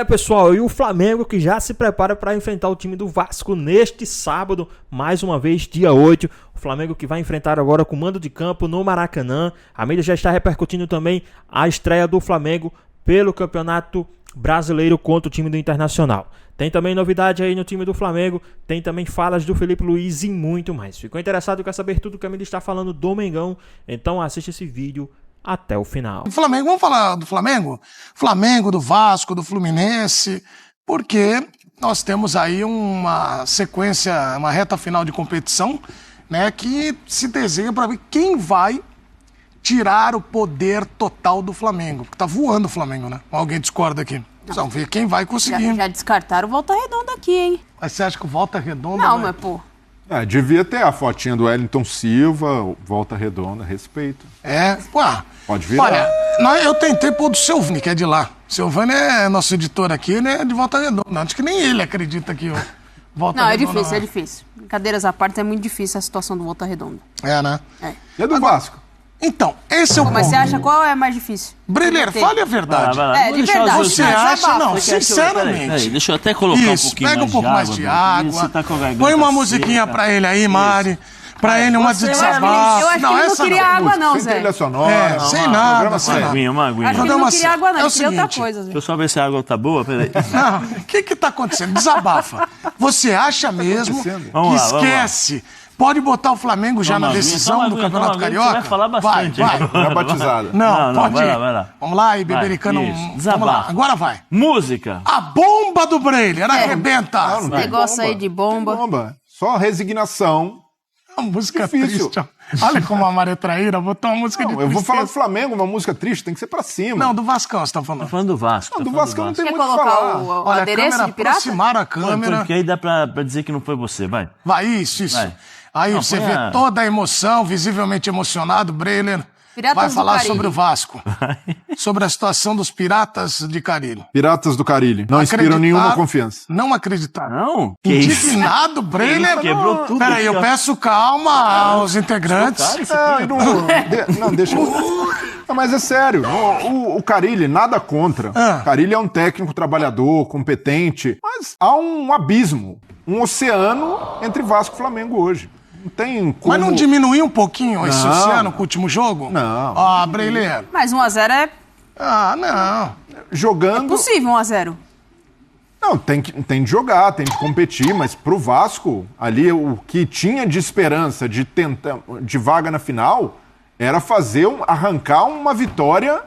Pessoal, e o Flamengo que já se prepara para enfrentar o time do Vasco neste sábado, mais uma vez, dia 8. O Flamengo que vai enfrentar agora com mando de campo no Maracanã. A mídia já está repercutindo também a estreia do Flamengo pelo Campeonato Brasileiro contra o time do Internacional. Tem também novidade aí no time do Flamengo, tem também falas do Felipe Luiz e muito mais. Ficou interessado e quer saber tudo que a mídia está falando do Mengão? Então assiste esse vídeo até o final. Flamengo, vamos falar do Flamengo? Flamengo, do Vasco, do Fluminense, porque nós temos aí uma sequência, uma reta final de competição, né, que se desenha para ver quem vai tirar o poder total do Flamengo. Porque tá voando o Flamengo, né? Alguém discorda aqui. Vamos ver quem vai conseguir. Já descartaram o Volta Redonda aqui, hein? Mas você acha que o Volta Redonda... Não, mas pô... devia ter a fotinha do Wellington Silva, Volta Redonda, respeito. Pode virar. Olha, eu tentei pôr do Silvani, que é de lá. Silvani é nosso editor aqui, ele é de Volta Redonda. Acho que nem ele acredita que o Volta Redonda... Não, é difícil. Brincadeiras à parte, é muito difícil a situação do Volta Redonda. Né? E a do Vasco? Então, esse é o ponto. Mas você acha qual é mais difícil? Brilheiro, fale a verdade. De verdade. Você acha, não, sinceramente. Peraí, deixa eu até colocar um pouquinho pega um pouco mais de água. Tá Põe uma musiquinha pra ele aí, Mari. Pra ele uma de desabafo. Eu acho que ele não queria água não, Zé. Trilha sonora. Sem nada. Uma aguinha. Acho que ele não queria água não, É o ele queria outra seguinte, coisa. Deixa eu só ver se a água tá boa, peraí. Não, o que tá acontecendo? Desabafa. Você acha mesmo que esquece... Pode botar o Flamengo já na decisão do Campeonato Carioca? Vai falar bastante. Vai. É batizada. Não, pode vai ir. lá. Vamos lá, e Bebericano. Vamos lá, agora vai. Música. A bomba do Breiler, arrebenta. Esse negócio aí de bomba. Só resignação. Uma música difícil. triste. Olha como a Maré Traíra botou uma música de Eu tristeza. vou falar do Flamengo, uma música triste, tem que ser pra cima. Não, do Vascão você tá falando. Tô falando do Vasco. Do Vasco não tem Quer muito o que colocar falar. o Olha, adereço a câmera, de pirata? aproximaram a câmera. Porque aí dá pra dizer que não foi você, vai. Vai, isso. Vai. Aí Não, você põe vê a- toda a emoção, visivelmente emocionado, Breiler. Piratas Vai do falar Caribe. sobre o Vasco. Sobre a situação dos piratas de Carilho. Piratas do Carilho. Não inspiram nenhuma confiança. Não acreditaram. Não? Que isso? Indignado, Breiler. Quebrou tudo. Peraí, eu peço calma aos integrantes. Não, deixa eu... Não, mas é sério, o Carille, nada contra. Carille é um técnico trabalhador, competente, mas há um abismo, um oceano entre Vasco e Flamengo hoje. Não tem como... Mas não diminuiu um pouquinho esse Não. oceano com o último jogo? Não. Breiler. Mas 1-0 é Não. Jogando... possível, 1-0. Não, tem de jogar, tem de competir, mas pro Vasco, ali, o que tinha de esperança de tentar, de vaga na final, era arrancar uma vitória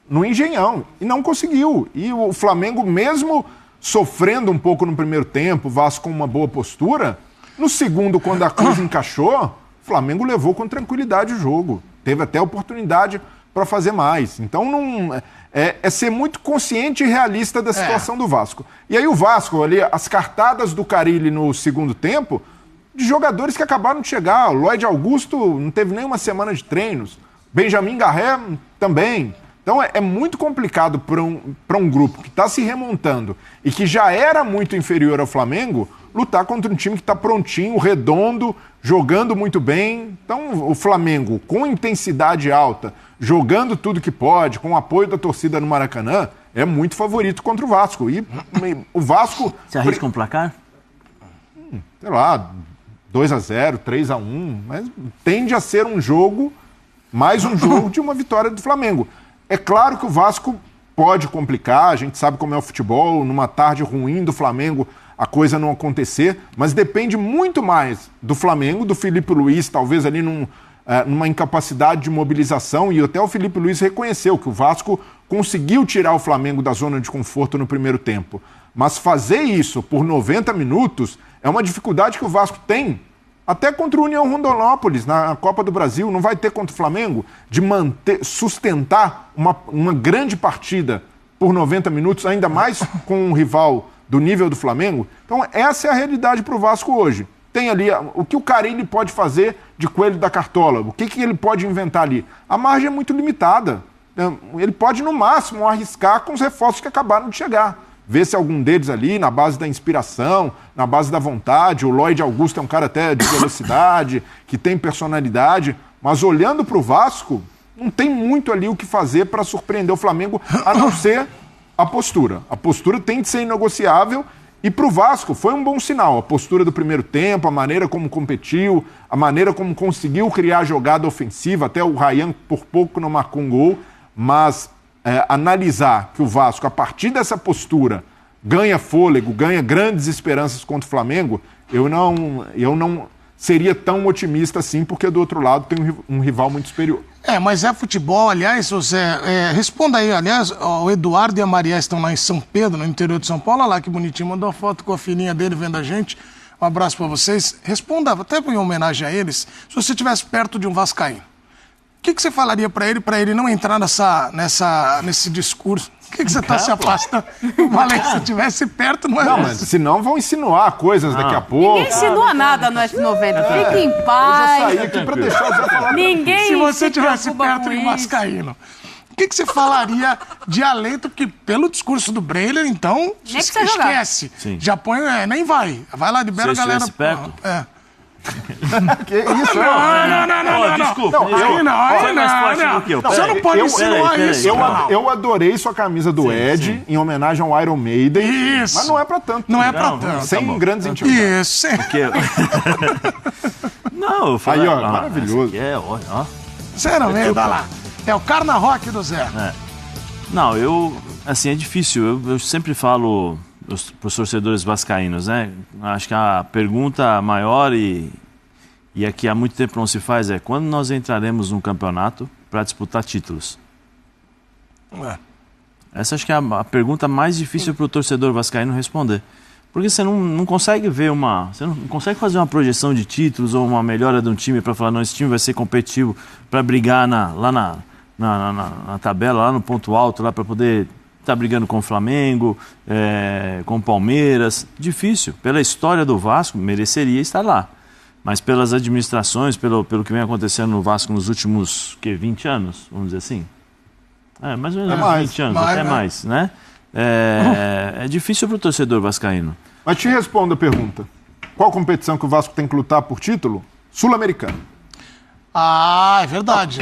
no Engenhão. E não conseguiu. E o Flamengo, mesmo sofrendo um pouco no primeiro tempo, o Vasco com uma boa postura, no segundo, quando a coisa encaixou, o Flamengo levou com tranquilidade o jogo. Teve até oportunidade para fazer mais. Então, é ser muito consciente e realista da situação do Vasco. E aí o Vasco, ali, as cartadas do Carille no segundo tempo, de jogadores que acabaram de chegar. O Lloyd Augusto não teve nem uma semana de treinos. Benjamin Garré também. Então é muito complicado para um grupo que está se remontando e que já era muito inferior ao Flamengo lutar contra um time que está prontinho, redondo, jogando muito bem. Então o Flamengo, com intensidade alta, jogando tudo que pode, com o apoio da torcida no Maracanã, é muito favorito contra o Vasco. E o Vasco... Você arrisca um placar? Sei lá, 2-0, 3-1, mas tende a ser mais um jogo de uma vitória do Flamengo. É claro que o Vasco pode complicar, a gente sabe como é o futebol, numa tarde ruim do Flamengo a coisa não acontecer, mas depende muito mais do Flamengo, do Felipe Luiz, talvez ali numa incapacidade de mobilização, e até o Felipe Luiz reconheceu que o Vasco conseguiu tirar o Flamengo da zona de conforto no primeiro tempo. Mas fazer isso por 90 minutos é uma dificuldade que o Vasco tem, até contra o União Rondonópolis, na Copa do Brasil, não vai ter contra o Flamengo, de sustentar uma grande partida por 90 minutos, ainda mais com um rival do nível do Flamengo. Então essa é a realidade para o Vasco hoje. Tem ali o que o Carille pode fazer de coelho da cartola, o que ele pode inventar ali. A margem é muito limitada. Ele pode, no máximo, arriscar com os reforços que acabaram de chegar. Ver se algum deles ali, na base da inspiração, na base da vontade. O Lloyd Augusto é um cara até de velocidade, que tem personalidade. Mas olhando para o Vasco, não tem muito ali o que fazer para surpreender o Flamengo, a não ser a postura. A postura tem de ser inegociável e para o Vasco foi um bom sinal. A postura do primeiro tempo, a maneira como competiu, a maneira como conseguiu criar jogada ofensiva, até o Ryan por pouco não marcou um gol, mas analisar que o Vasco, a partir dessa postura, ganha fôlego, ganha grandes esperanças contra o Flamengo, eu não seria tão otimista assim, porque do outro lado tem um rival muito superior. Mas é futebol, aliás, José, responda aí, aliás, o Eduardo e a Maria estão lá em São Pedro, no interior de São Paulo, olha lá que bonitinho, mandou uma foto com a filhinha dele vendo a gente, um abraço para vocês. Responda, até em homenagem a eles, se você estivesse perto de um vascaíno, o que você falaria para ele não entrar nesse discurso? Por que você está se afastando? Eu falei, se estivesse perto, não é Não, mas senão vão insinuar coisas daqui a pouco. Ninguém insinua nada no F90. Fique em Eu já paz. saí aqui para deixar o Zé falar. Ninguém Se você se estivesse preocupa perto com de um isso. vascaíno, o que você falaria de alento? Porque pelo discurso do Breiner, então, precisa jogar. esquece. Sim. Já põe, nem vai. Vai lá, libera Se a eu galera. estivesse perto? Que isso? Não. Desculpa. Aí não, Foi mais forte do que eu. Você não pode insinuar isso. Eu adorei sua camisa do Ed, em homenagem ao Iron Maiden. Isso. Mas não é pra tanto. Não é né? pra tanto. Sem grandes intimidades. Isso. Não, eu falei, Aí, ó, maravilhoso. esse aqui ó. Sério mesmo, olha lá. É o Carna Rock do Zé. Não, assim, é difícil. Eu sempre falo para os torcedores vascaínos, né? Acho que a pergunta maior e a que há muito tempo não se faz é quando nós entraremos num campeonato para disputar títulos? Essa acho que é a pergunta mais difícil para o torcedor vascaíno responder. Porque você não consegue ver você não consegue fazer uma projeção de títulos ou uma melhora de um time para falar, não, esse time vai ser competitivo para brigar lá na tabela, lá no ponto alto, lá para poder estar brigando com o Flamengo, com o Palmeiras. Difícil. Pela história do Vasco, mereceria estar lá. Mas pelas administrações, pelo que vem acontecendo no Vasco nos últimos 20 anos, vamos dizer assim. Mais ou menos mais, 20 anos, mais, até né? mais, né? É difícil para o torcedor vascaíno. Mas te respondo a pergunta. Qual competição que o Vasco tem que lutar por título? Sul-Americana. É verdade.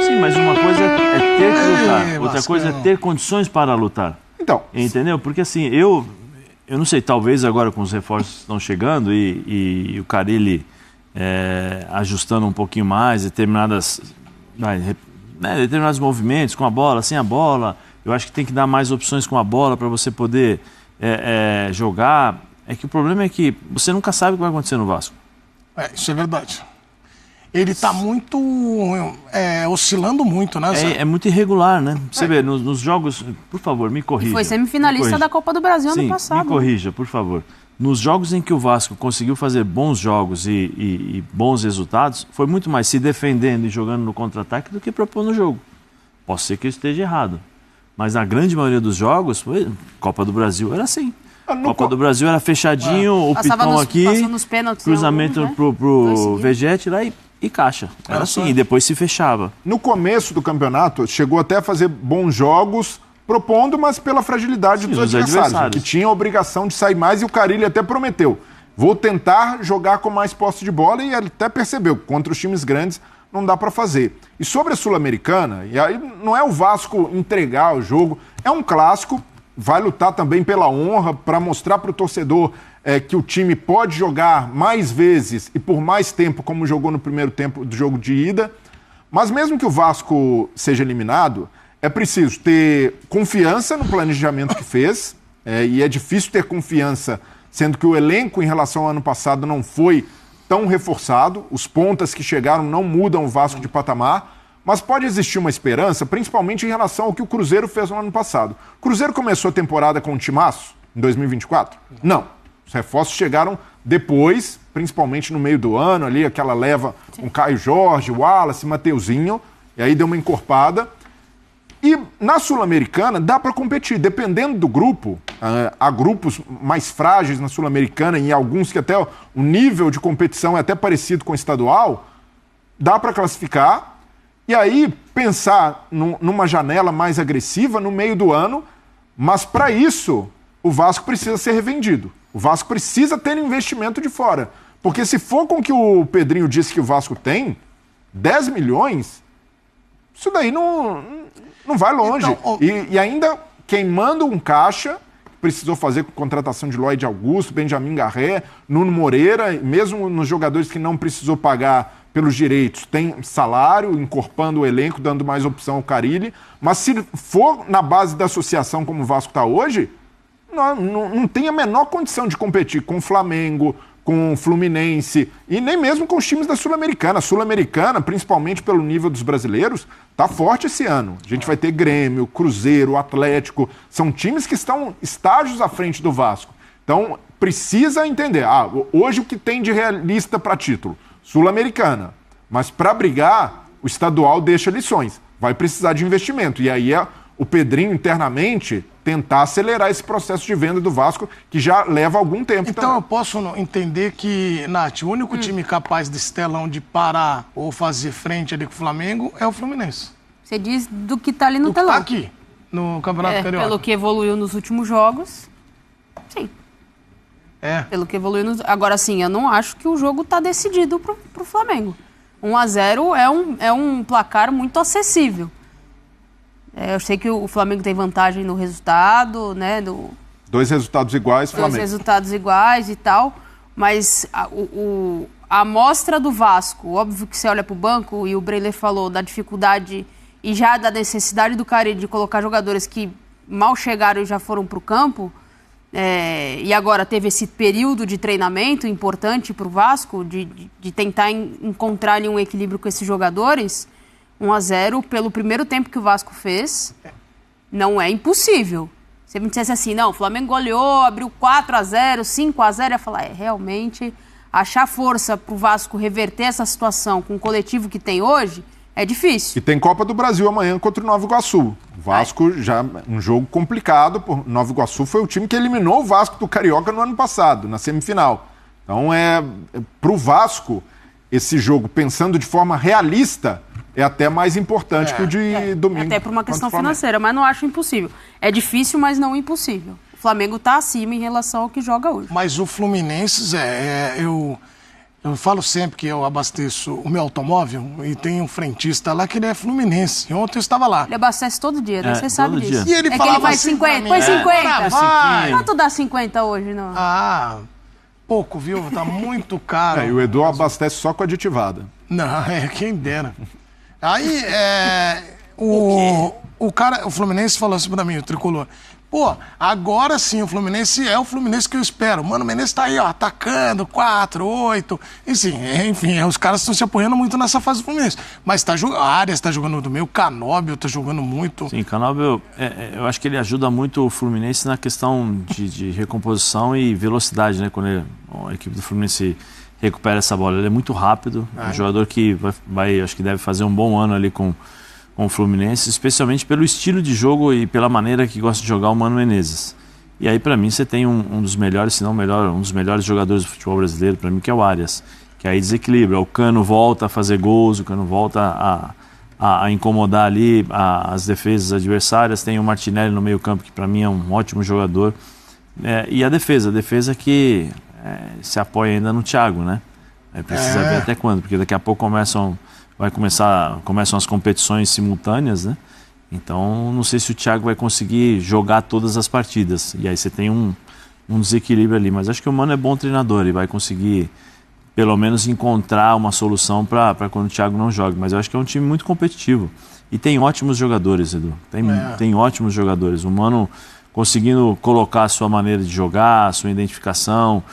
Sim, mas uma coisa é ter que lutar, outra Vasco, coisa é ter condições para lutar. Então, Entendeu? Porque assim, eu não sei, talvez agora com os reforços que estão chegando e o Carille ajustando um pouquinho mais determinados movimentos com a bola, sem a bola, eu acho que tem que dar mais opções com a bola para você poder jogar. É que o problema é que você nunca sabe o que vai acontecer no Vasco. Isso é verdade. Ele tá muito... oscilando muito, né, Zé? É muito irregular, né? Você vê, nos jogos... Por favor, me corrija. Foi semifinalista da Copa do Brasil ano passado. Me corrija, por favor. Nos jogos em que o Vasco conseguiu fazer bons jogos e bons resultados, foi muito mais se defendendo e jogando no contra-ataque do que propondo o jogo. Posso ser que eu esteja errado. Mas na grande maioria dos jogos, Copa do Brasil era assim. Copa do Brasil era fechadinho, o Passava Pitão nos- aqui, passou nos pênaltis, cruzamento né? pro Dois seguidos. Vegete lá e caixa. Era assim, e depois se fechava. no começo do campeonato, chegou até a fazer bons jogos, propondo, mas pela fragilidade dos adversários, que tinha a obrigação de sair mais, e o Carille até prometeu. Vou tentar jogar com mais posse de bola, e ele até percebeu que contra os times grandes não dá para fazer. E sobre a Sul-Americana, e aí não é o Vasco entregar o jogo, é um clássico, vai lutar também pela honra, para mostrar para o torcedor que o time pode jogar mais vezes e por mais tempo, como jogou no primeiro tempo do jogo de ida. Mas mesmo que o Vasco seja eliminado, é preciso ter confiança no planejamento que fez, e é difícil ter confiança, sendo que o elenco em relação ao ano passado não foi tão reforçado, os pontas que chegaram não mudam o Vasco de patamar, mas pode existir uma esperança, principalmente em relação ao que o Cruzeiro fez no ano passado. O Cruzeiro começou a temporada com um timaço em 2024? Não. Os reforços chegaram depois, principalmente no meio do ano, ali aquela leva com Caio Jorge, Wallace, Mateuzinho, e aí deu uma encorpada. E na Sul-Americana dá para competir, dependendo do grupo. Há grupos mais frágeis na Sul-Americana e alguns que até o nível de competição é até parecido com o estadual. Dá para classificar e aí pensar numa janela mais agressiva no meio do ano, mas para isso o Vasco precisa ser revendido. O Vasco precisa ter investimento de fora. Porque se for com o que o Pedrinho disse que o Vasco tem, 10 milhões, isso daí não vai longe. Então, E ainda queimando um caixa, precisou fazer com contratação de Lloyd Augusto, Benjamin Garré, Nuno Moreira, mesmo nos jogadores que não precisou pagar pelos direitos, tem salário, encorpando o elenco, dando mais opção ao Carille, mas se for na base da associação como o Vasco está hoje, não tem a menor condição de competir com o Flamengo, com o Fluminense e nem mesmo com os times da Sul-Americana. A Sul-Americana, principalmente pelo nível dos brasileiros, está forte esse ano. A gente vai ter Grêmio, Cruzeiro, Atlético, são times que estão estágios à frente do Vasco. Então, precisa entender, hoje o que tem de realista para título? Sul-Americana. Mas para brigar, o estadual deixa lições. Vai precisar de investimento. E aí é o Pedrinho, internamente, tentar acelerar esse processo de venda do Vasco, que já leva algum tempo. Então também. eu posso entender que, Nath, o único time capaz desse telão de parar ou fazer frente ali com o Flamengo é o Fluminense. Você diz do que tá ali no O que telão. tá aqui, no Campeonato Carioca. Pelo que evoluiu nos últimos jogos, sim. Pelo que evoluiu nos... Agora, sim, eu não acho que o jogo tá decidido pro Flamengo. 1-0 é um placar muito acessível. Eu sei que o Flamengo tem vantagem no resultado, né? 2 resultados iguais, Flamengo. 2 resultados iguais e tal, mas a amostra do Vasco, óbvio que você olha para o banco, e o Breler falou da dificuldade e já da necessidade do Carille de colocar jogadores que mal chegaram e já foram para o campo, e agora teve esse período de treinamento importante para o Vasco, de tentar encontrar ali um equilíbrio com esses jogadores. 1-0 pelo primeiro tempo que o Vasco fez, não é impossível. Se me dissesse assim, não, o Flamengo goleou, abriu 4-0, 5-0, eu ia falar, realmente, achar força pro Vasco reverter essa situação com o coletivo que tem hoje, é difícil. E tem Copa do Brasil amanhã contra o Nova Iguaçu. O Vasco já um jogo complicado, Nova Iguaçu foi o time que eliminou o Vasco do Carioca no ano passado, na semifinal. Então pro Vasco, esse jogo, pensando de forma realista, é até mais importante que o de domingo. Até por uma questão financeira, mas não acho impossível. É difícil, mas não impossível. O Flamengo está acima em relação ao que joga hoje. Mas o Fluminense, eu falo sempre que eu abasteço o meu automóvel e tem um frentista lá que ele é fluminense. Ontem eu estava lá. Ele abastece todo dia, né? Você sabe disso. E ele que falava ele faz assim 50, pra mim, põe 50. vai. Quanto dá 50 hoje, não? Pouco, viu? Tá muito caro. E o Edu abastece só com aditivada. Não, quem dera. Aí, o Fluminense falou assim pra mim, o tricolor. Pô, agora sim, o Fluminense é o Fluminense que eu espero. Mano, o Menezes tá aí, ó, atacando, 4, 8. Enfim, os caras estão se apoiando muito nessa fase do Fluminense. Mas a Arias tá jogando muito bem, o Canóbio tá jogando muito. Sim, Canóbio, eu acho que ele ajuda muito o Fluminense na questão de recomposição e velocidade, né? Quando a equipe do Fluminense recupera essa bola. Ele é muito rápido, um jogador que acho que deve fazer um bom ano ali com o Fluminense, especialmente pelo estilo de jogo e pela maneira que gosta de jogar o Mano Menezes. E aí, para mim, você tem um dos melhores, se não melhor, um dos melhores jogadores do futebol brasileiro, para mim, que é o Arias, que aí desequilibra. O Cano volta a fazer gols, o Cano volta a incomodar ali as defesas adversárias. Tem o Martinelli no meio campo, que para mim é um ótimo jogador. E a defesa que se apoia ainda no Thiago, né? Precisa ver até quando, porque daqui a pouco começam as competições simultâneas, né? Então, não sei se o Thiago vai conseguir jogar todas as partidas. E aí você tem um desequilíbrio ali. Mas acho que o Mano é bom treinador e vai conseguir, pelo menos, encontrar uma solução para quando o Thiago não jogue. Mas eu acho que é um time muito competitivo. E tem ótimos jogadores, Edu. Tem ótimos jogadores. O Mano conseguindo colocar a sua maneira de jogar, a sua identificação.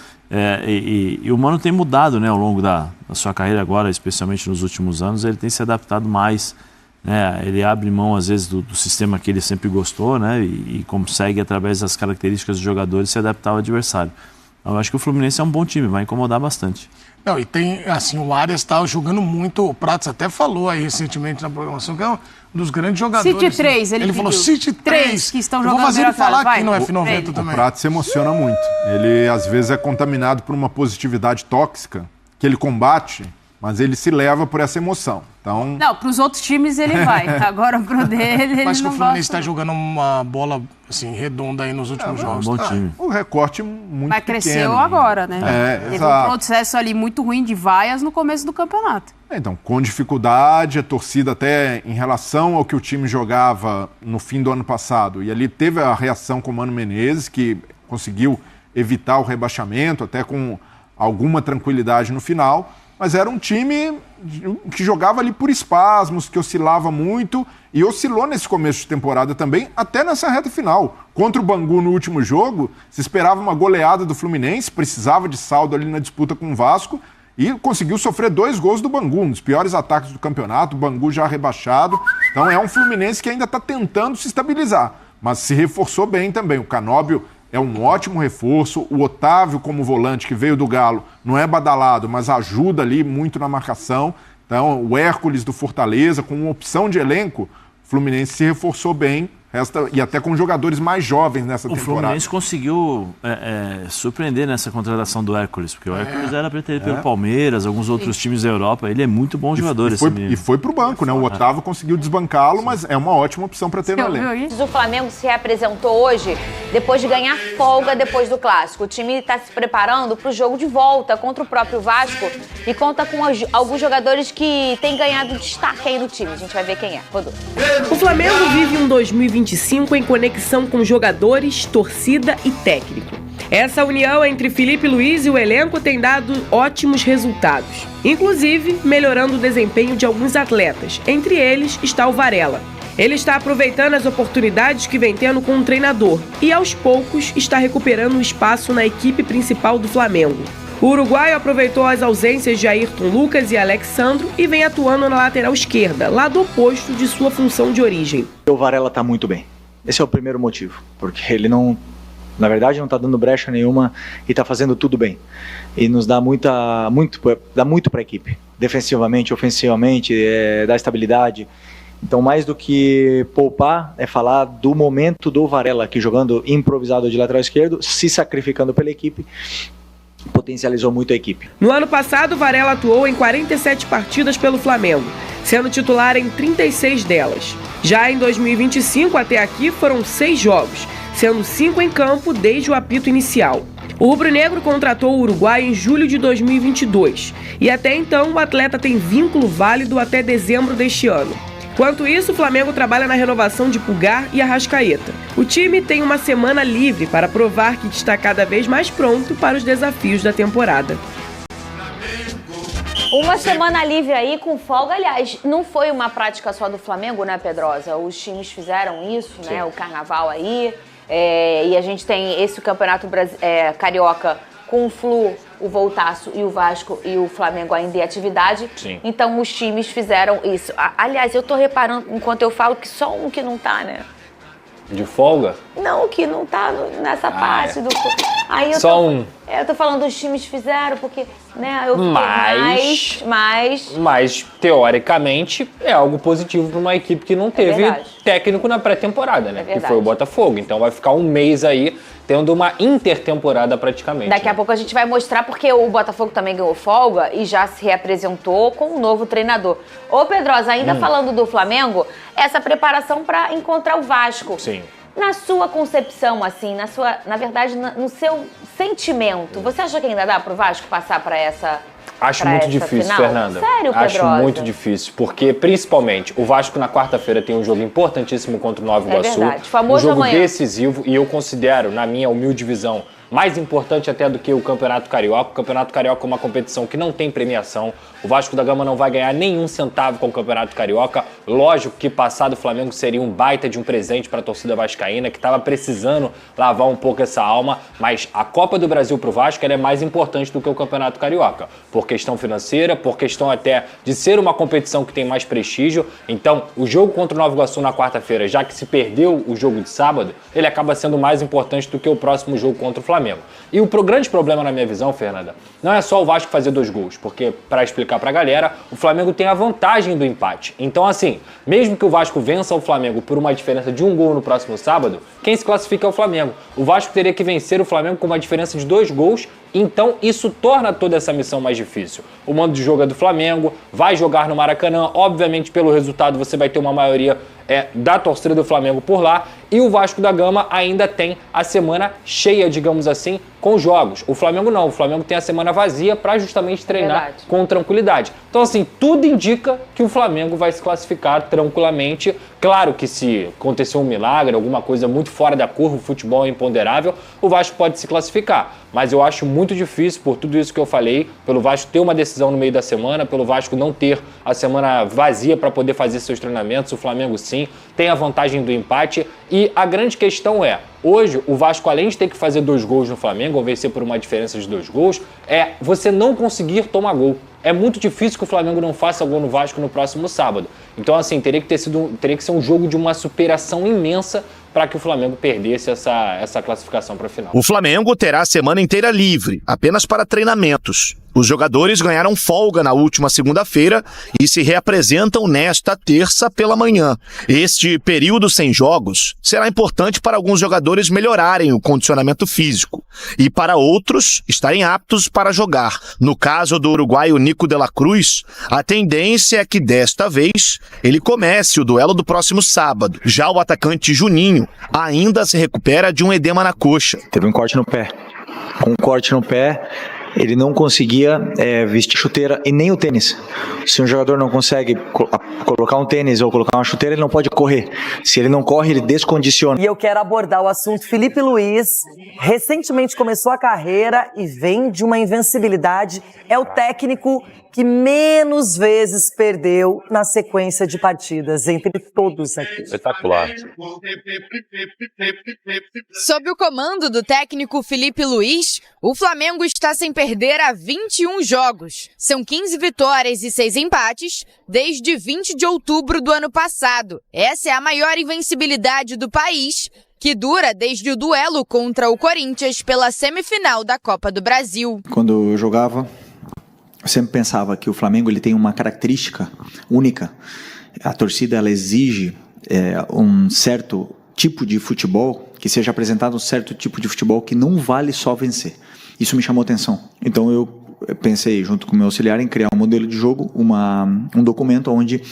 E o Mano tem mudado, né, ao longo da sua carreira agora, especialmente nos últimos anos. Ele tem se adaptado mais, né? Ele abre mão às vezes do sistema que ele sempre gostou, né, e consegue, através das características dos jogadores, se adaptar ao adversário. Então, eu acho que o Fluminense é um bom time, vai incomodar bastante. Não, e tem, assim, o Arias tá jogando muito. O Pratos até falou aí recentemente na programação que é um dos grandes jogadores. City 3, ele falou City 3 que estão eu jogando. vou fazer ele falar vai, aqui no F90 também. O Pratos se emociona muito. Ele, às vezes, é contaminado por uma positividade tóxica que ele combate mas ele se leva por essa emoção. Então, Não, pros outros times ele vai. Agora pro dele, ele Mas que não o Fluminense gosta. está jogando uma bola assim, redonda aí nos últimos jogos. bom time. um recorte muito Mas pequeno. cresceu agora, né? Teve exato. um processo ali muito ruim de vaias no começo do campeonato. Então, com dificuldade, a torcida até em relação ao que o time jogava no fim do ano passado, e ali teve a reação com o Mano Menezes, que conseguiu evitar o rebaixamento, até com alguma tranquilidade no final, mas era um time que jogava ali por espasmos, que oscilava muito, e oscilou nesse começo de temporada também, até nessa reta final. Contra o Bangu no último jogo, se esperava uma goleada do Fluminense, precisava de saldo ali na disputa com o Vasco, e conseguiu sofrer 2 gols do Bangu, um dos piores ataques do campeonato, o Bangu já rebaixado. Então é um Fluminense que ainda está tentando se estabilizar, mas se reforçou bem também. O Canóbio é um ótimo reforço, o Otávio como volante que veio do Galo não é badalado, mas ajuda ali muito na marcação. Então o Hércules do Fortaleza, com uma opção de elenco, o Fluminense se reforçou bem. E até com jogadores mais jovens nessa temporada. O Fluminense conseguiu surpreender nessa contratação do Hércules, porque o Hércules era para ter ido pelo Palmeiras, alguns outros times da Europa. Ele é muito bom jogador, esse menino. E foi pro banco, né? O Otávio conseguiu desbancá-lo, mas é uma ótima opção para ter no elenco. O Flamengo se reapresentou hoje depois de ganhar folga depois do Clássico. O time está se preparando para o jogo de volta contra o próprio Vasco e conta com alguns jogadores que têm ganhado destaque aí no time. A gente vai ver quem é. Rodolfo. O Flamengo vive um 2025 em conexão com jogadores, torcida e técnico. Essa união entre Felipe Luiz e o elenco tem dado ótimos resultados, inclusive melhorando o desempenho de alguns atletas. Entre eles está o Varela. Ele está aproveitando as oportunidades que vem tendo com o treinador e, aos poucos, está recuperando o espaço na equipe principal do Flamengo. O uruguaio aproveitou as ausências de Ayrton Lucas e Alexandro e vem atuando na lateral esquerda, lado oposto de sua função de origem. O Varela está muito bem. Esse é o primeiro motivo, porque ele não, na verdade, não está dando brecha nenhuma e está fazendo tudo bem. E nos dá muito para a equipe, defensivamente, ofensivamente, dá estabilidade. Então, mais do que poupar, é falar do momento do Varela, aqui jogando improvisado de lateral esquerdo, se sacrificando pela equipe, potencializou muito a equipe. No ano passado, Varela atuou em 47 partidas pelo Flamengo, sendo titular em 36 delas. Já em 2025, até aqui, foram 6 jogos, sendo 5 em campo desde o apito inicial. O rubro-negro contratou o uruguaio em julho de 2022 e até então o atleta tem vínculo válido até dezembro deste ano. Enquanto isso, o Flamengo trabalha na renovação de Pulgar e Arrascaeta. O time tem uma semana livre para provar que está cada vez mais pronto para os desafios da temporada. Uma semana livre aí com folga, aliás, não foi uma prática só do Flamengo, né, Pedrosa? Os times fizeram isso, né, o carnaval aí, e a gente tem esse campeonato carioca com o Flu, o Voltaço e o Vasco e o Flamengo ainda em atividade. Sim. Então os times fizeram isso. Aliás, eu tô reparando, enquanto eu falo, que só um que não tá, né? De folga? Não, que não tá nessa parte do... Aí eu Só um. Eu tô falando dos times fizeram, porque, né, eu Mas, teoricamente, é algo positivo para uma equipe que não teve técnico na pré-temporada, né? Que foi o Botafogo. Então vai ficar um mês aí tendo uma intertemporada praticamente. Daqui a pouco a gente vai mostrar, porque o Botafogo também ganhou folga e já se reapresentou com um novo treinador. Ô, Pedrosa, ainda falando do Flamengo, essa preparação para encontrar o Vasco. Sim. Na sua concepção, assim, na verdade, no seu sentimento, você acha que ainda dá pro Vasco passar para essa Acho muito difícil, final? Fernanda. Sério, Pedrosa? Acho muito difícil, porque principalmente o Vasco na quarta-feira tem um jogo importantíssimo contra o Nova Iguaçu. Verdade. Famoso um jogo amanhã. decisivo, e eu considero, na minha humilde visão, mais importante até do que o Campeonato Carioca. O Campeonato Carioca é uma competição que não tem premiação. O Vasco da Gama não vai ganhar nenhum centavo com o Campeonato Carioca. Lógico que passar do Flamengo seria um baita de um presente para a torcida vascaína, que estava precisando lavar um pouco essa alma, mas a Copa do Brasil para o Vasco ela é mais importante do que o Campeonato Carioca, por questão financeira, por questão até de ser uma competição que tem mais prestígio. Então, o jogo contra o Nova Iguaçu na quarta-feira, já que se perdeu o jogo de sábado, ele acaba sendo mais importante do que o próximo jogo contra o Flamengo. Flamengo. E o grande problema na minha visão, Fernanda, não é só o Vasco fazer 2 gols, porque, para explicar pra galera, o Flamengo tem a vantagem do empate. Então, assim, mesmo que o Vasco vença o Flamengo por uma diferença de 1 gol no próximo sábado, quem se classifica é o Flamengo. O Vasco teria que vencer o Flamengo com uma diferença de 2 gols, então isso torna toda essa missão mais difícil. O mando de jogo é do Flamengo, vai jogar no Maracanã, obviamente pelo resultado você vai ter uma maioria da torcida do Flamengo por lá, e o Vasco da Gama ainda tem a semana cheia, digamos assim, com jogos. O Flamengo não, o Flamengo tem a semana vazia para justamente treinar com tranquilidade. Então, assim, tudo indica que o Flamengo vai se classificar tranquilamente. Claro que se acontecer um milagre, alguma coisa muito fora da curva, o futebol é imponderável, o Vasco pode se classificar. Mas eu acho muito difícil, por tudo isso que eu falei, pelo Vasco ter uma decisão no meio da semana, pelo Vasco não ter a semana vazia para poder fazer seus treinamentos. O Flamengo sim tem a vantagem do empate. E a grande questão é, hoje o Vasco, além de ter que fazer 2 gols no Flamengo, ou vencer por uma diferença de 2 gols, é você não conseguir tomar gol. É muito difícil que o Flamengo não faça gol no Vasco no próximo sábado. Então, assim, teria que ser um jogo de uma superação imensa para que o Flamengo perdesse essa classificação para a final. O Flamengo terá a semana inteira livre, apenas para treinamentos. Os jogadores ganharam folga na última segunda-feira e se reapresentam nesta terça pela manhã. Este período sem jogos será importante para alguns jogadores melhorarem o condicionamento físico e para outros estarem aptos para jogar. No caso do uruguaio Nico de la Cruz, a tendência é que desta vez ele comece o duelo do próximo sábado. Já o atacante Juninho ainda se recupera de um edema na coxa. Teve um corte no pé. Com um corte no pé, ele não conseguia vestir chuteira e nem o tênis. Se um jogador não consegue colocar um tênis ou colocar uma chuteira, ele não pode correr. Se ele não corre, ele descondiciona. E eu quero abordar o assunto Filipe Luiz. Recentemente começou a carreira e vem de uma invencibilidade. É o técnico que menos vezes perdeu na sequência de partidas, entre todos aqui. Espetacular. Sob o comando do técnico Filipe Luiz, o Flamengo está sem perder há 21 jogos. São 15 vitórias e 6 empates desde 20 de outubro do ano passado. Essa é a maior invencibilidade do país, que dura desde o duelo contra o Corinthians pela semifinal da Copa do Brasil. Quando eu jogava, eu sempre pensava que o Flamengo ele tem uma característica única. A torcida ela exige um certo tipo de futebol, que seja apresentado um certo tipo de futebol que não vale só vencer. Isso me chamou atenção. Então eu pensei, junto com o meu auxiliar, em criar um modelo de jogo, um documento onde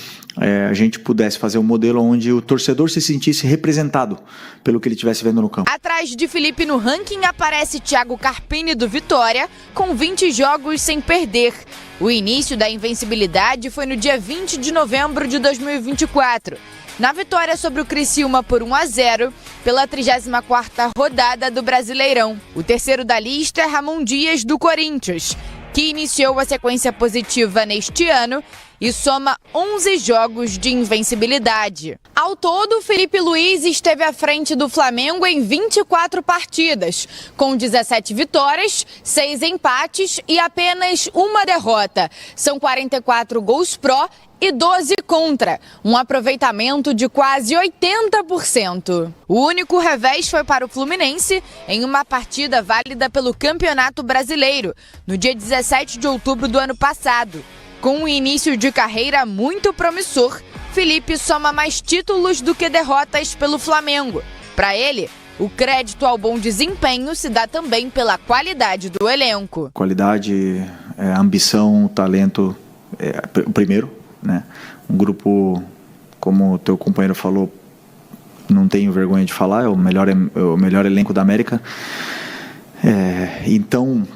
a gente pudesse fazer um modelo onde o torcedor se sentisse representado pelo que ele estivesse vendo no campo. Atrás de Felipe no ranking aparece Thiago Carpini do Vitória, com 20 jogos sem perder. O início da invencibilidade foi no dia 20 de novembro de 2024. Na vitória sobre o Criciúma por 1-0, pela 34ª rodada do Brasileirão. O terceiro da lista é Ramon Dias, do Corinthians, que iniciou a sequência positiva neste ano e soma 11 jogos de invencibilidade. Ao todo, Filipe Luiz esteve à frente do Flamengo em 24 partidas, com 17 vitórias, 6 empates e apenas uma derrota. São 44 gols pró e 12 contra, um aproveitamento de quase 80%. O único revés foi para o Fluminense em uma partida válida pelo Campeonato Brasileiro, no dia 17 de outubro do ano passado. Com um início de carreira muito promissor, Felipe soma mais títulos do que derrotas pelo Flamengo. Para ele, o crédito ao bom desempenho se dá também pela qualidade do elenco. Qualidade, ambição, talento, o primeiro, né? Um grupo, como o teu companheiro falou, não tenho vergonha de falar, é o melhor elenco da América. Então,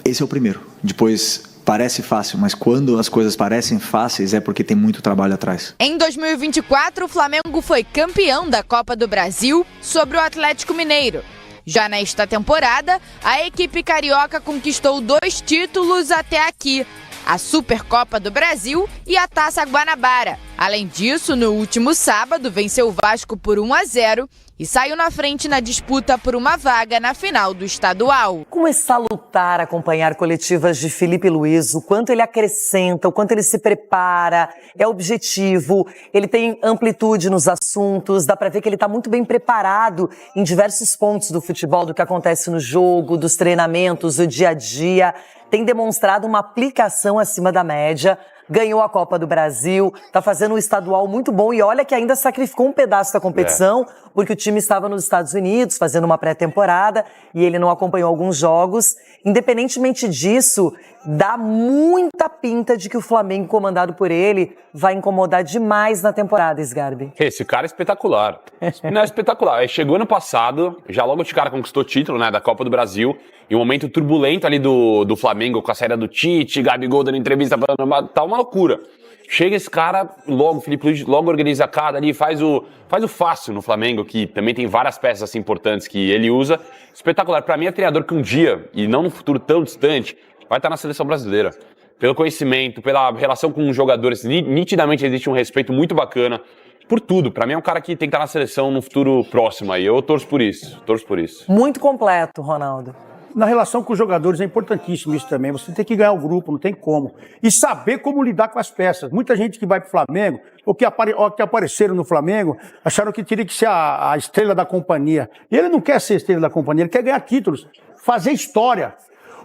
esse é o primeiro. Depois, parece fácil, mas quando as coisas parecem fáceis é porque tem muito trabalho atrás. Em 2024, o Flamengo foi campeão da Copa do Brasil sobre o Atlético Mineiro. Já nesta temporada, a equipe carioca conquistou 2 títulos até aqui: a Supercopa do Brasil e a Taça Guanabara. Além disso, no último sábado, venceu o Vasco por 1-0 e saiu na frente na disputa por uma vaga na final do estadual. Como é salutar acompanhar coletivas de Filipe Luiz, o quanto ele acrescenta, o quanto ele se prepara, é objetivo, ele tem amplitude nos assuntos, dá pra ver que ele tá muito bem preparado em diversos pontos do futebol, do que acontece no jogo, dos treinamentos, do dia a dia, tem demonstrado uma aplicação acima da média. Ganhou a Copa do Brasil, tá fazendo um estadual muito bom e olha que ainda sacrificou um pedaço da competição, porque o time estava nos Estados Unidos fazendo uma pré-temporada e ele não acompanhou alguns jogos. Independentemente disso, dá muita pinta de que o Flamengo, comandado por ele, vai incomodar demais na temporada, Sgarbi. Esse cara é espetacular. Não é espetacular. Ele chegou ano passado, já logo de cara conquistou o título, né, da Copa do Brasil, em um momento turbulento ali do Flamengo, com a saída do Tite, Gabigol dando entrevista, tá uma loucura. Chega esse cara, logo, o Filipe Luiz logo organiza a cada ali, faz o fácil no Flamengo, que também tem várias peças assim importantes que ele usa. Espetacular. Pra mim é treinador que um dia, e não num futuro tão distante, vai estar na seleção brasileira. Pelo conhecimento, pela relação com os jogadores, nitidamente existe um respeito muito bacana. Por tudo. Pra mim é um cara que tem que estar na seleção no futuro próximo aí. Eu torço por isso. Muito completo, Ronaldo. Na relação com os jogadores é importantíssimo isso também. Você tem que ganhar o grupo, não tem como. E saber como lidar com as peças. Muita gente que vai pro Flamengo, ou que apareceram no Flamengo, acharam que teria que ser a estrela da companhia. E ele não quer ser estrela da companhia, ele quer ganhar títulos, fazer história.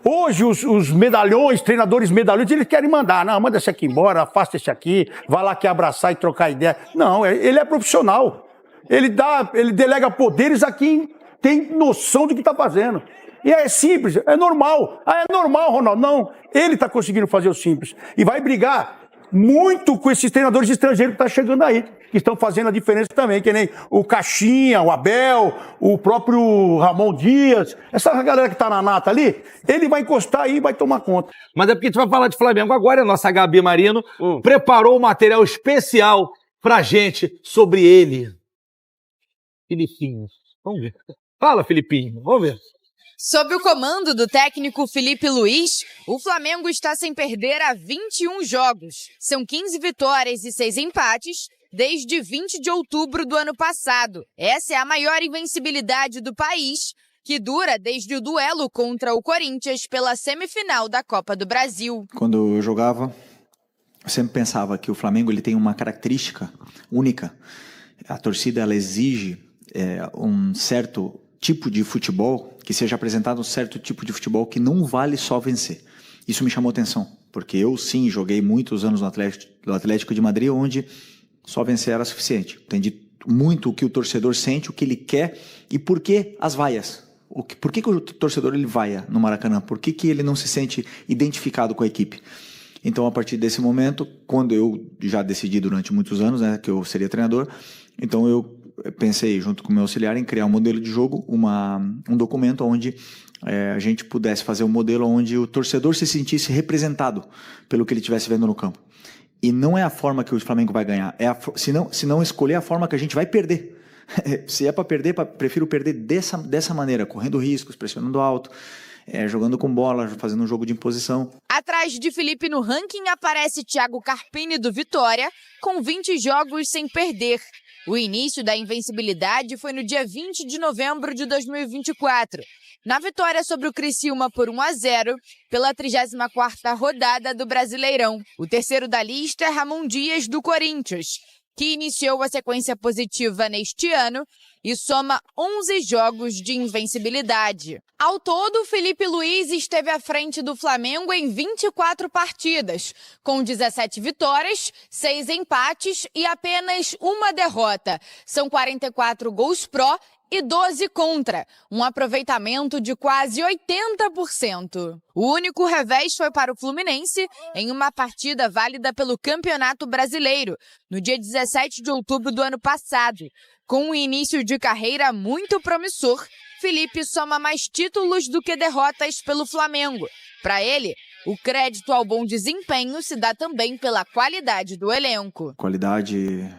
Hoje os medalhões, treinadores medalhões, eles querem mandar. Não, manda esse aqui embora, afasta esse aqui, vai lá que abraçar e trocar ideia. Não, ele é profissional. Ele delega poderes a quem tem noção do que está fazendo. E é simples, é normal. Ah, é normal, Ronaldo. Não, ele está conseguindo fazer o simples. E vai brigar muito com esses treinadores estrangeiros que estão chegando aí, que estão fazendo a diferença também, que nem o Caixinha, o Abel, o próprio Ramon Dias, essa galera que está na nata ali, ele vai encostar aí e vai tomar conta. Mas é porque a gente vai falar de Flamengo agora, a nossa Gabi Marino preparou um material especial pra gente sobre ele. Filipinho, vamos ver. Fala, Filipinho, vamos ver. Sob o comando do técnico Filipe Luiz, o Flamengo está sem perder há 21 jogos. São 15 vitórias e 6 empates desde 20 de outubro do ano passado. Essa é a maior invencibilidade do país, que dura desde o duelo contra o Corinthians pela semifinal da Copa do Brasil. Quando eu jogava, eu sempre pensava que o Flamengo ele tem uma característica única. A torcida ela exige um certo tipo de futebol, que seja apresentado um certo tipo de futebol que não vale só vencer. Isso me chamou atenção, porque eu sim joguei muitos anos no Atlético de Madrid, onde só vencer era suficiente. Entendi muito o que o torcedor sente, o que ele quer e por que as vaias. Por que o torcedor ele vaia no Maracanã? Por que ele não se sente identificado com a equipe? Então, a partir desse momento, quando eu já decidi durante muitos anos, né, que eu seria treinador, então eu pensei, junto com o meu auxiliar, em criar um modelo de jogo, um documento onde a gente pudesse fazer um modelo onde o torcedor se sentisse representado pelo que ele estivesse vendo no campo. E não é a forma que o Flamengo vai ganhar, se não escolher a forma que a gente vai perder. Se é para perder, prefiro perder dessa maneira, correndo riscos, pressionando alto, jogando com bola, fazendo um jogo de imposição. Atrás de Filipe no ranking aparece Thiago Carpini do Vitória, com 20 jogos sem perder. O início da invencibilidade foi no dia 20 de novembro de 2024, na vitória sobre o Criciúma por 1-0, pela 34ª rodada do Brasileirão. O terceiro da lista é Ramon Dias, do Corinthians, que iniciou a sequência positiva neste ano e soma 11 jogos de invencibilidade. Ao todo, Filipe Luiz esteve à frente do Flamengo em 24 partidas, com 17 vitórias, 6 empates e apenas uma derrota. São 44 gols pró e 12 contra, um aproveitamento de quase 80%. O único revés foi para o Fluminense em uma partida válida pelo Campeonato Brasileiro, no dia 17 de outubro do ano passado. Com um início de carreira muito promissor, Filipe soma mais títulos do que derrotas pelo Flamengo. Para ele, o crédito ao bom desempenho se dá também pela qualidade do elenco. Qualidade,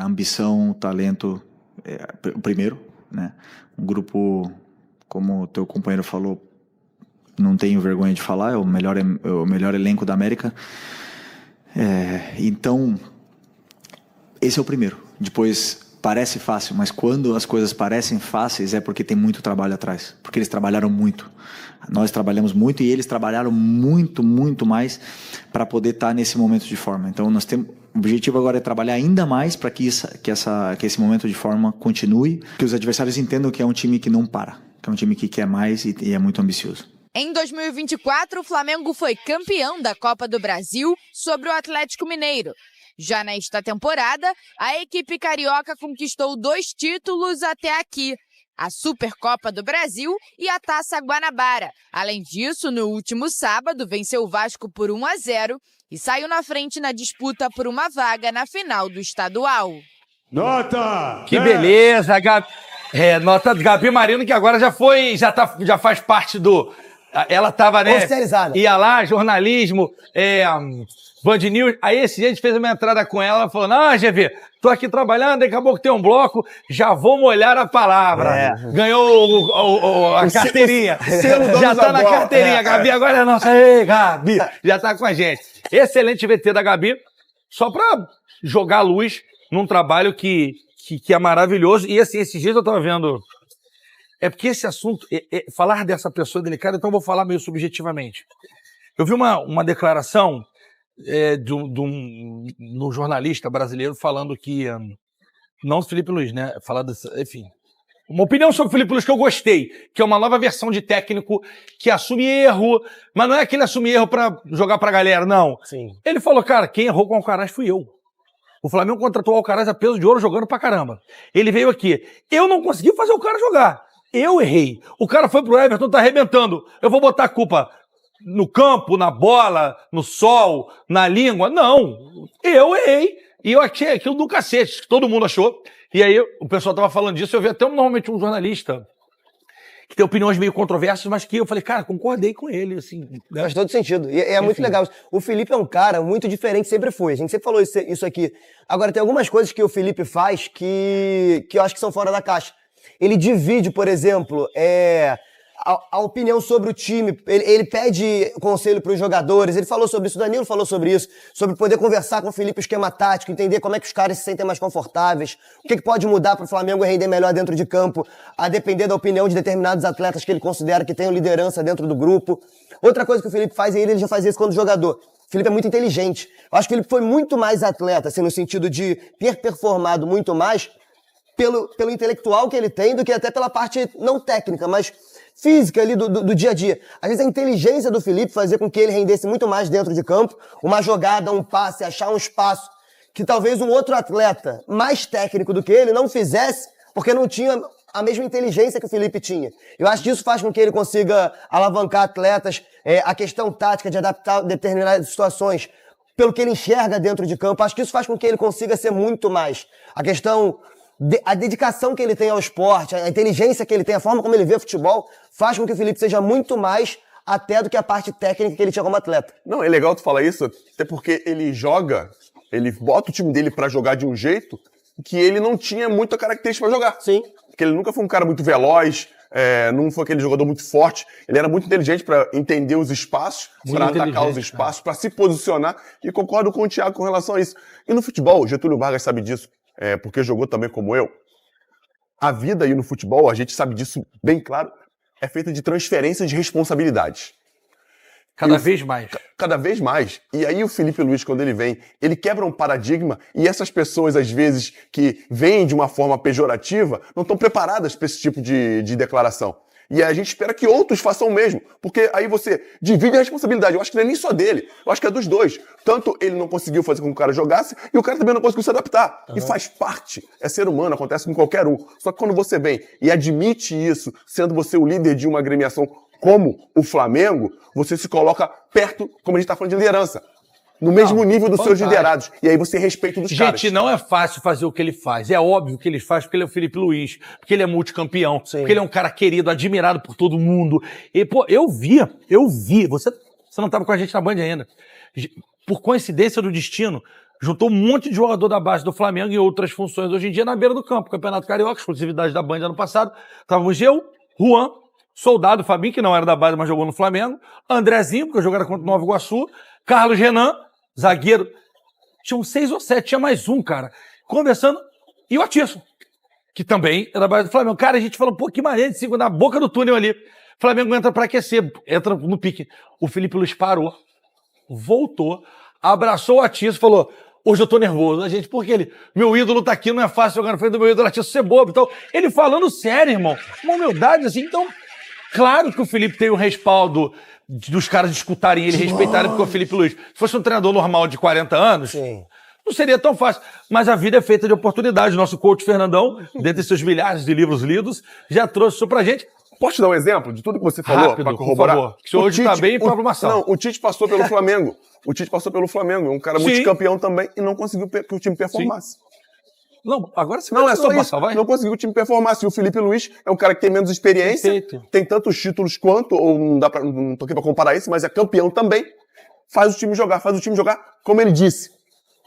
ambição, talento, o primeiro, né? Um grupo, como o teu companheiro falou, não tenho vergonha de falar, é o melhor elenco da América. Então, Esse é o primeiro. Depois, parece fácil, mas quando as coisas parecem fáceis é porque tem muito trabalho atrás. Porque eles trabalharam muito. Nós trabalhamos muito e eles trabalharam muito, muito mais para poder estar nesse momento de forma. Então, nós temos... O objetivo agora é trabalhar ainda mais para que esse momento de forma continue, que os adversários entendam que é um time que não para, que é um time que quer mais e é muito ambicioso. Em 2024, o Flamengo foi campeão da Copa do Brasil sobre o Atlético Mineiro. Já nesta temporada, a equipe carioca conquistou 2 títulos até aqui, a Supercopa do Brasil e a Taça Guanabara. Além disso, no último sábado, venceu o Vasco por 1-0 e saiu na frente na disputa por uma vaga na final do estadual. Nota! Que beleza, Gabi. Nota de Gabi Marino, que agora já faz parte do... Ela tava, né? Oficializada. Ia lá, jornalismo, Band News. Aí esse dia a gente fez uma entrada com ela, ela falou, não, GV, tô aqui trabalhando, daqui a pouco tem um bloco, já vou molhar a palavra. Ganhou a carteirinha. Já tá na carteirinha, Gabi, agora é nossa. Ei, Gabi, já tá com a gente. Excelente VT da Gabi, só pra jogar luz num trabalho que é maravilhoso. E assim, esses dias eu tava vendo... É porque esse assunto, falar dessa pessoa delicada, então eu vou falar meio subjetivamente. Eu vi uma declaração de um jornalista brasileiro falando que... Não do Felipe Luiz, né? Enfim. Uma opinião sobre o Felipe Luiz que eu gostei, que é uma nova versão de técnico que assume erro, mas não é que ele assume erro pra jogar pra galera, não. Sim. Ele falou, cara, quem errou com o Alcaraz fui eu. O Flamengo contratou o Alcaraz a peso de ouro jogando pra caramba. Ele veio aqui. Eu não consegui fazer o cara jogar. Eu errei. O cara foi pro Everton, tá arrebentando. Eu vou botar a culpa no campo, na bola, no sol, na língua? Não. Eu errei. E eu achei aquilo do cacete, que todo mundo achou. E aí o pessoal tava falando disso, eu vi até normalmente um jornalista que tem opiniões meio controversas, mas que eu falei, cara, concordei com ele, assim. Faz todo sentido. E é muito legal. O Felipe é um cara muito diferente, sempre foi. A gente sempre falou isso aqui. Agora, tem algumas coisas que o Felipe faz que eu acho que são fora da caixa. Ele divide, por exemplo, a opinião sobre o time, ele pede conselho para os jogadores, ele falou sobre isso, o Danilo falou sobre isso, sobre poder conversar com o Felipe o esquema tático, entender como é que os caras se sentem mais confortáveis, o que pode mudar para o Flamengo render melhor dentro de campo, a depender da opinião de determinados atletas que ele considera que tenham liderança dentro do grupo. Outra coisa que o Felipe faz, ele já fazia isso quando jogador. O Felipe é muito inteligente. Eu acho que ele foi muito mais atleta, assim, no sentido de ter performado muito mais pelo intelectual que ele tem do que até pela parte não técnica, mas física ali do dia a dia. Às vezes a inteligência do Felipe fazia com que ele rendesse muito mais dentro de campo, uma jogada, um passe, achar um espaço que talvez um outro atleta mais técnico do que ele não fizesse, porque não tinha a mesma inteligência que o Felipe tinha. Eu acho que isso faz com que ele consiga alavancar atletas, a questão tática de adaptar determinadas situações pelo que ele enxerga dentro de campo. Acho que isso faz com que ele consiga ser muito mais. A questão... A dedicação que ele tem ao esporte, a inteligência que ele tem, a forma como ele vê futebol, faz com que o Felipe seja muito mais até do que a parte técnica que ele tinha como atleta. Não, é legal tu falar isso, até porque ele bota o time dele pra jogar de um jeito que ele não tinha muita característica pra jogar. Sim. Porque ele nunca foi um cara muito veloz, não foi aquele jogador muito forte, ele era muito inteligente pra entender os espaços, pra atacar os espaços, pra se posicionar, e concordo com o Thiago com relação a isso. E no futebol, o Getúlio Vargas sabe disso, porque jogou também como eu. A vida aí no futebol, a gente sabe disso bem claro, é feita de transferência de responsabilidades. Cada vez mais. Cada vez mais. E aí o Felipe Luiz, quando ele vem, ele quebra um paradigma e essas pessoas, às vezes, que vêm de uma forma pejorativa, não estão preparadas para esse tipo de declaração. E a gente espera que outros façam o mesmo, porque aí você divide a responsabilidade. Eu acho que não é nem só dele, eu acho que é dos dois. Tanto ele não conseguiu fazer com que o cara jogasse, e o cara também não conseguiu se adaptar. E faz parte, é ser humano, acontece com qualquer um. Só que quando você vem e admite isso, sendo você o líder de uma agremiação como o Flamengo, você se coloca perto, como a gente está falando de liderança, no mesmo nível dos seus liderados. E aí você respeita dos caras. Gente, não é fácil fazer o que ele faz. É óbvio que ele faz porque ele é o Felipe Luiz, porque ele é multicampeão, porque ele é um cara querido, admirado por todo mundo. E, pô, eu vi. Você não estava com a gente na Band ainda. Por coincidência do destino, juntou um monte de jogador da base do Flamengo em outras funções hoje em dia na beira do campo. Campeonato Carioca, exclusividade da Band ano passado. Estávamos eu, Juan, Soldado, Fabinho, que não era da base, mas jogou no Flamengo, Andrezinho, porque eu jogava contra o Nova Iguaçu, Carlos Renan, zagueiro. Tinham 6 ou 7, tinha mais um, cara. conversando, e o Atisson, que também é da base do Flamengo. Cara, a gente falou, pô, que maneiro, na boca do túnel ali. O Flamengo entra pra aquecer, entra no pique. O Felipe Luiz parou, voltou, abraçou o Atisson e falou, hoje eu tô nervoso. A gente, porque meu ídolo tá aqui, não é fácil jogar na frente do meu ídolo, Atisson, ser bobo. Então, ele falando sério, irmão, uma humildade assim. Então, claro que o Felipe tem o respaldo dos caras escutarem ele, respeitarem, porque o Felipe Luiz, se fosse um treinador normal de 40 anos, não seria tão fácil. Mas a vida é feita de oportunidades. Nosso coach Fernandão, dentre seus milhares de livros lidos, já trouxe isso pra gente. Posso te dar um exemplo de tudo que você falou para corroborar? Por favor. Que hoje tá bem, Pablo Marçal. Não, o Tite passou pelo Flamengo. O Tite passou pelo Flamengo. É um cara multicampeão também e não conseguiu que o time performasse. Não, agora você não é só isso. Não conseguiu o time performar. E o Felipe Luiz é um cara que tem menos experiência, tem tantos títulos quanto, ou não tô aqui pra comparar isso, mas é campeão também. Faz o time jogar como ele disse,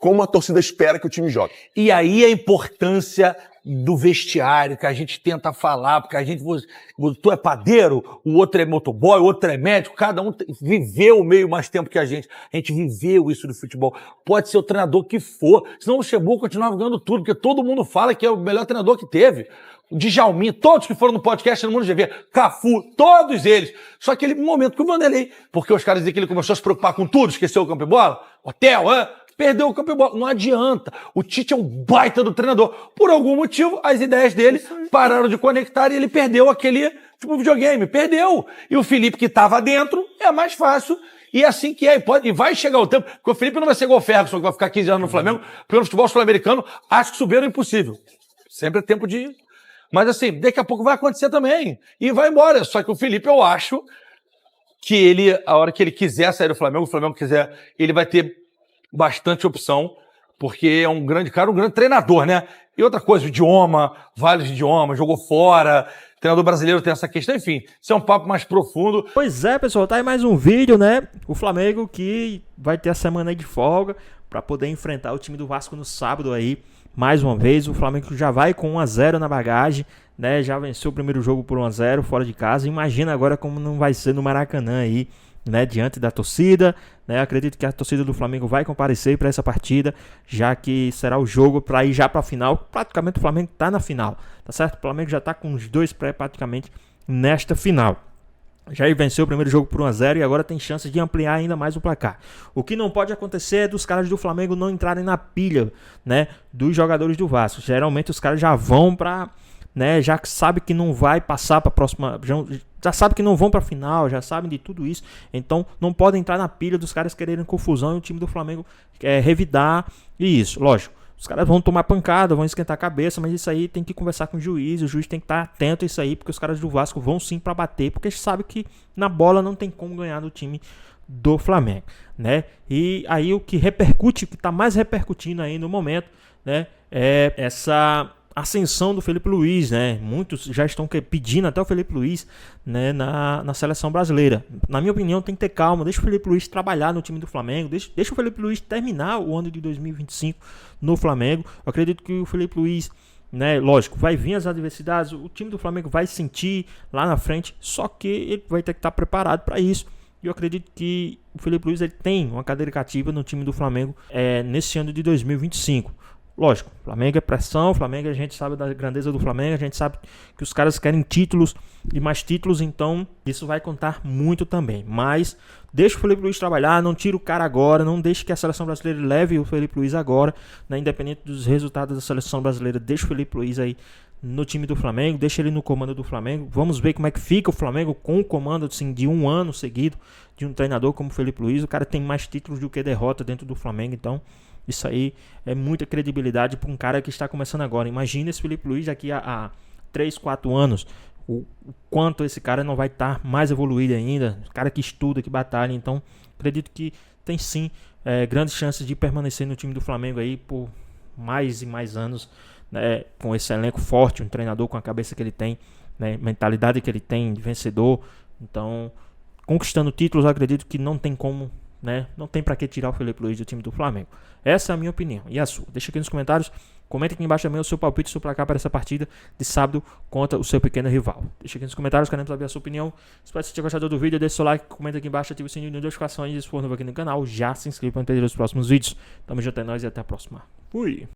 como a torcida espera que o time jogue. E aí a importância do vestiário, que a gente tenta falar, porque a gente, tu é padeiro, o outro é motoboy, o outro é médico, cada um viveu o meio mais tempo que a gente viveu isso do futebol. Pode ser o treinador que for, senão o Luxemburgo continuava ganhando tudo, porque todo mundo fala que é o melhor treinador que teve. O Djalminha, todos que foram no podcast no Mundo GV, Cafu, todos eles. Só aquele momento que o Vanderlei, porque os caras diziam que ele começou a se preocupar com tudo, esqueceu o campo de bola, hotel, perdeu o campo de bola. Não adianta. O Tite é um baita do treinador. Por algum motivo, as ideias dele pararam de conectar e ele perdeu aquele videogame. Perdeu. E o Felipe, que estava dentro, é mais fácil. E é assim que é. E vai chegar o tempo, porque o Felipe não vai ser igual o Ferguson, que vai ficar 15 anos no Flamengo, porque no futebol sul-americano, acho que subir era impossível. Sempre é tempo de... Mas assim, daqui a pouco vai acontecer também. E vai embora. Só que o Felipe, eu acho que ele, a hora que ele quiser sair do Flamengo, o Flamengo quiser, ele vai ter bastante opção, porque é um grande cara, um grande treinador, né? E outra coisa, o idioma, vários idiomas, jogou fora, treinador brasileiro tem essa questão, enfim, isso é um papo mais profundo. Pois é, pessoal, tá aí mais um vídeo, né? O Flamengo que vai ter a semana aí de folga para poder enfrentar o time do Vasco no sábado aí, mais uma vez. O Flamengo já vai com 1-0 na bagagem, né? Já venceu o primeiro jogo por 1-0 fora de casa. Imagina agora como não vai ser no Maracanã aí, né, diante da torcida, né? Acredito que a torcida do Flamengo vai comparecer para essa partida, já que será o jogo para ir já para a final. Praticamente o Flamengo está na final, tá certo? O Flamengo já está com os dois praticamente nesta final. Já venceu o primeiro jogo por 1-0 e agora tem chance de ampliar ainda mais o placar. O que não pode acontecer é dos caras do Flamengo não entrarem na pilha, né, dos jogadores do Vasco. Geralmente os caras já vão para, né, já sabe que não vai passar para a próxima, já sabe que não vão para a final, já sabem de tudo isso. Então não podem entrar na pilha dos caras quererem confusão e o time do Flamengo revidar. E isso, lógico, os caras vão tomar pancada, vão esquentar a cabeça, mas isso aí tem que conversar com o juiz tem que estar atento a isso aí, porque os caras do Vasco vão sim para bater, porque eles sabem que na bola não tem como ganhar do time do Flamengo, né? E aí o que repercute, o que está mais repercutindo aí no momento, né, é essa ascensão do Felipe Luiz, né? Muitos já estão pedindo até o Felipe Luiz, né, na seleção brasileira. Na minha opinião, tem que ter calma, deixa o Felipe Luiz trabalhar no time do Flamengo, deixa o Felipe Luiz terminar o ano de 2025 no Flamengo. Eu acredito que o Felipe Luiz, né, lógico, vai vir as adversidades, o time do Flamengo vai sentir lá na frente, só que ele vai ter que estar preparado para isso. E eu acredito que o Felipe Luiz ele tem uma cadeira cativa no time do Flamengo nesse ano de 2025. Lógico, Flamengo é pressão, Flamengo a gente sabe da grandeza do Flamengo, a gente sabe que os caras querem títulos e mais títulos, então isso vai contar muito também. Mas deixa o Felipe Luiz trabalhar, não tira o cara agora, não deixe que a seleção brasileira leve o Felipe Luiz agora, né? Independente dos resultados da seleção brasileira, deixa o Felipe Luiz aí no time do Flamengo, deixa ele no comando do Flamengo. Vamos ver como é que fica o Flamengo com o comando assim, de um ano seguido de um treinador como o Felipe Luiz. O cara tem mais títulos do que derrota dentro do Flamengo, então isso aí é muita credibilidade para um cara que está começando agora. Imagina esse Felipe Luiz daqui a 3, 4 anos, o quanto esse cara não vai estar mais evoluído ainda, cara que estuda, que batalha. Então acredito que tem sim grandes chances de permanecer no time do Flamengo aí por mais e mais anos, né, com esse elenco forte, um treinador com a cabeça que ele tem, né, mentalidade que ele tem de vencedor. Então, conquistando títulos, eu acredito que não tem como, né, não tem para que tirar o Felipe Luiz do time do Flamengo. Essa é a minha opinião. E a sua? Deixa aqui nos comentários. Comenta aqui embaixo também o seu palpite, o seu placar para essa partida de sábado contra o seu pequeno rival. Deixa aqui nos comentários, queremos saber a sua opinião. Espero que você tenha gostado do vídeo. Deixa o seu like, comenta aqui embaixo, ativa o sininho de notificações. E se for novo aqui no canal, já se inscreva para não perder os próximos vídeos. Tamo junto, é nóis e até a próxima. Fui!